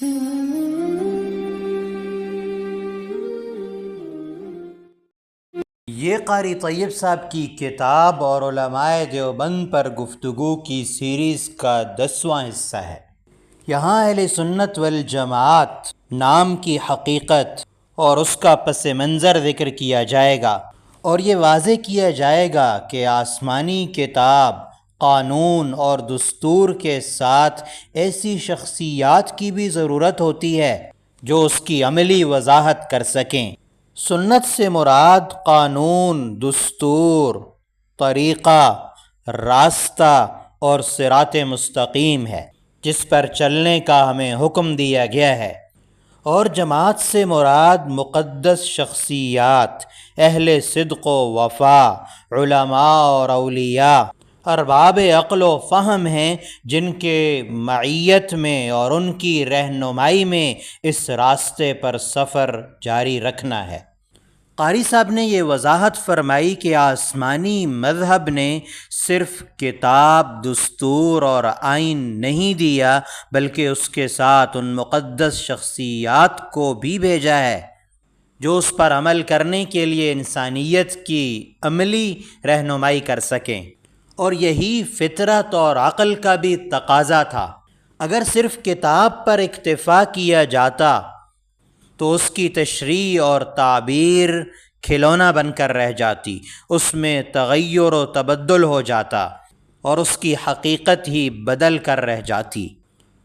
یہ قاری طیب صاحب کی کتاب اور علماء دیوبند پر گفتگو کی سیریز کا 10واں حصہ ہے۔ یہاں اہل سنت والجماعت نام کی حقیقت اور اس کا پس منظر ذکر کیا جائے گا، اور یہ واضح کیا جائے گا کہ آسمانی کتاب، قانون اور دستور کے ساتھ ایسی شخصیات کی بھی ضرورت ہوتی ہے جو اس کی عملی وضاحت کر سکیں۔ سنت سے مراد قانون، دستور، طریقہ، راستہ اور صراط مستقیم ہے جس پر چلنے کا ہمیں حکم دیا گیا ہے، اور جماعت سے مراد مقدس شخصیات، اہل صدق و وفا، علماء اور اولیاء، ارباب عقل و فہم ہیں جن کے معیت میں اور ان کی رہنمائی میں اس راستے پر سفر جاری رکھنا ہے۔ قاری صاحب نے یہ وضاحت فرمائی کہ آسمانی مذہب نے صرف کتاب، دستور اور آئین نہیں دیا، بلکہ اس کے ساتھ ان مقدس شخصیات کو بھی بھیجا ہے جو اس پر عمل کرنے کے لیے انسانیت کی عملی رہنمائی کر سکیں، اور یہی فطرت اور عقل کا بھی تقاضا تھا۔ اگر صرف کتاب پر اکتفا کیا جاتا تو اس کی تشریح اور تعبیر کھلونا بن کر رہ جاتی، اس میں تغیر و تبدل ہو جاتا اور اس کی حقیقت ہی بدل کر رہ جاتی۔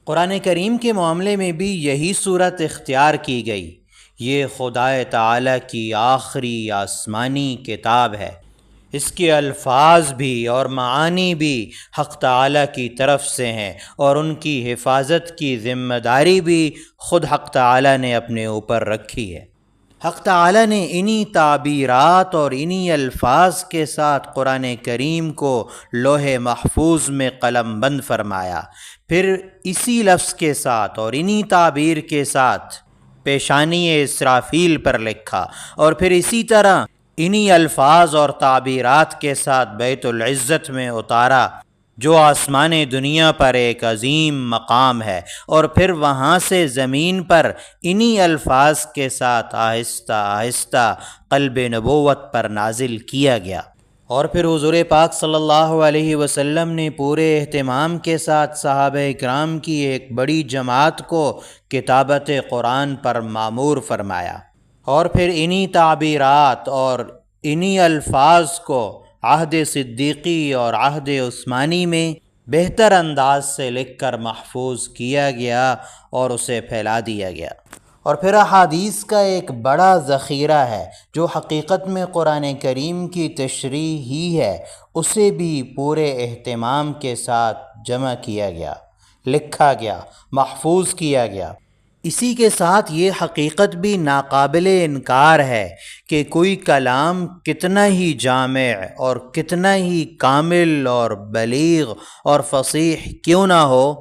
قرآن کریم کے معاملے میں بھی یہی صورت اختیار کی گئی۔ یہ خدا تعالی کی آخری آسمانی کتاب ہے، اس کے الفاظ بھی اور معانی بھی حق تعالی کی طرف سے ہیں، اور ان کی حفاظت کی ذمہ داری بھی خود حق تعالی نے اپنے اوپر رکھی ہے۔ حق تعالی نے انہی تعبیرات اور انہی الفاظ کے ساتھ قرآن کریم کو لوح محفوظ میں قلم بند فرمایا، پھر اسی لفظ کے ساتھ اور انہی تعبیر کے ساتھ پیشانی اسرافیل پر لکھا، اور پھر اسی طرح انہی الفاظ اور تعبیرات کے ساتھ بیت العزت میں اتارا جو آسمان دنیا پر ایک عظیم مقام ہے، اور پھر وہاں سے زمین پر انہی الفاظ کے ساتھ آہستہ آہستہ قلب نبوت پر نازل کیا گیا، اور پھر حضور پاک صلی اللہ علیہ وسلم نے پورے اہتمام کے ساتھ صحابہ کرام کی ایک بڑی جماعت کو کتابت قرآن پر مامور فرمایا، اور پھر انہی تعبیرات اور انہی الفاظ کو عہد صدیقی اور عہد عثمانی میں بہتر انداز سے لکھ کر محفوظ کیا گیا اور اسے پھیلا دیا گیا۔ اور پھر احادیث کا ایک بڑا ذخیرہ ہے جو حقیقت میں قرآن کریم کی تشریح ہی ہے، اسے بھی پورے اہتمام کے ساتھ جمع کیا گیا، لکھا گیا، محفوظ کیا گیا۔ اسی کے ساتھ یہ حقیقت بھی ناقابل انکار ہے کہ کوئی کلام کتنا ہی جامع اور کتنا ہی کامل اور بلیغ اور فصیح کیوں نہ ہو،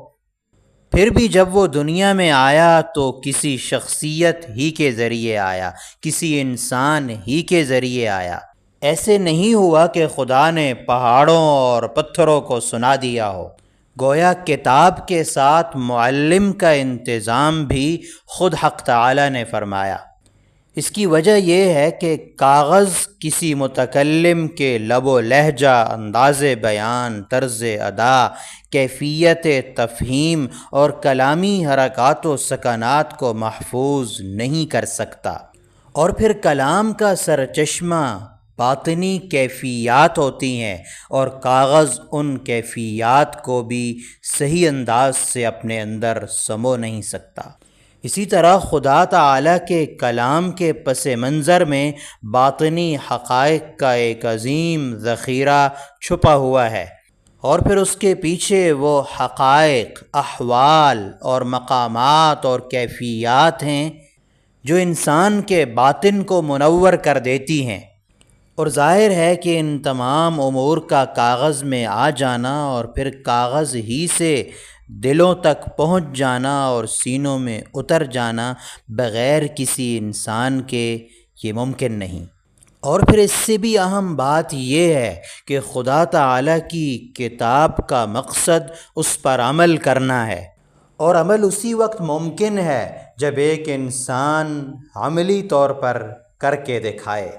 پھر بھی جب وہ دنیا میں آیا تو کسی شخصیت ہی کے ذریعے آیا، کسی انسان ہی کے ذریعے آیا۔ ایسے نہیں ہوا کہ خدا نے پہاڑوں اور پتھروں کو سنا دیا ہو، گویا کتاب کے ساتھ معلم کا انتظام بھی خود حق تعالی نے فرمایا۔ اس کی وجہ یہ ہے کہ کاغذ کسی متکلم کے لب و لہجہ، انداز بیان، طرز ادا، کیفیت تفہیم اور کلامی حرکات و سکنات کو محفوظ نہیں کر سکتا، اور پھر کلام کا سرچشمہ باطنی کیفیات ہوتی ہیں، اور کاغذ ان کیفیات کو بھی صحیح انداز سے اپنے اندر سمو نہیں سکتا۔ اسی طرح خدا تعالی کے کلام کے پس منظر میں باطنی حقائق کا ایک عظیم ذخیرہ چھپا ہوا ہے، اور پھر اس کے پیچھے وہ حقائق، احوال اور مقامات اور کیفیات ہیں جو انسان کے باطن کو منور کر دیتی ہیں، اور ظاہر ہے کہ ان تمام امور کا کاغذ میں آ جانا اور پھر کاغذ ہی سے دلوں تک پہنچ جانا اور سینوں میں اتر جانا بغیر کسی انسان کے یہ ممکن نہیں۔ اور پھر اس سے بھی اہم بات یہ ہے کہ خدا تعالی کی کتاب کا مقصد اس پر عمل کرنا ہے، اور عمل اسی وقت ممکن ہے جب ایک انسان عملی طور پر کر کے دکھائے،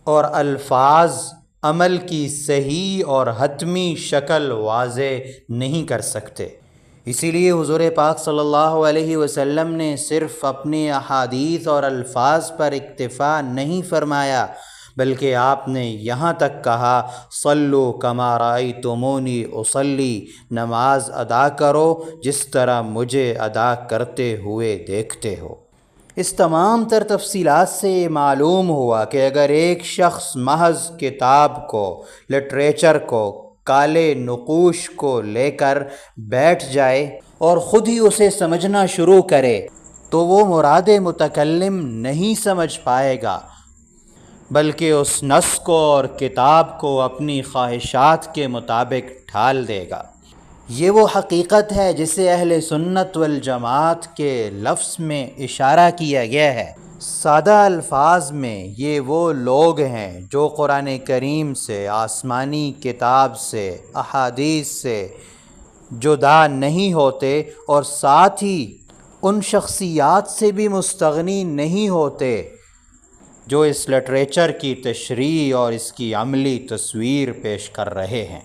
اور الفاظ عمل کی صحیح اور حتمی شکل واضح نہیں کر سکتے۔ اسی لیے حضور پاک صلی اللہ علیہ وسلم نے صرف اپنی احادیث اور الفاظ پر اکتفا نہیں فرمایا، بلکہ آپ نے یہاں تک کہا صلو کما رأیتمونی اصلی، نماز ادا کرو جس طرح مجھے ادا کرتے ہوئے دیکھتے ہو۔ اس تمام تر تفصیلات سے یہ معلوم ہوا کہ اگر ایک شخص محض کتاب کو، لٹریچر کو، کالے نقوش کو لے کر بیٹھ جائے اور خود ہی اسے سمجھنا شروع کرے تو وہ مراد متکلم نہیں سمجھ پائے گا، بلکہ اس نص کو اور کتاب کو اپنی خواہشات کے مطابق ڈھال دے گا۔ یہ وہ حقیقت ہے جسے اہل سنت والجماعت کے لفظ میں اشارہ کیا گیا ہے۔ سادہ الفاظ میں یہ وہ لوگ ہیں جو قرآن کریم سے، آسمانی کتاب سے، احادیث سے جدا نہیں ہوتے، اور ساتھ ہی ان شخصیات سے بھی مستغنی نہیں ہوتے جو اس لٹریچر کی تشریح اور اس کی عملی تصویر پیش کر رہے ہیں۔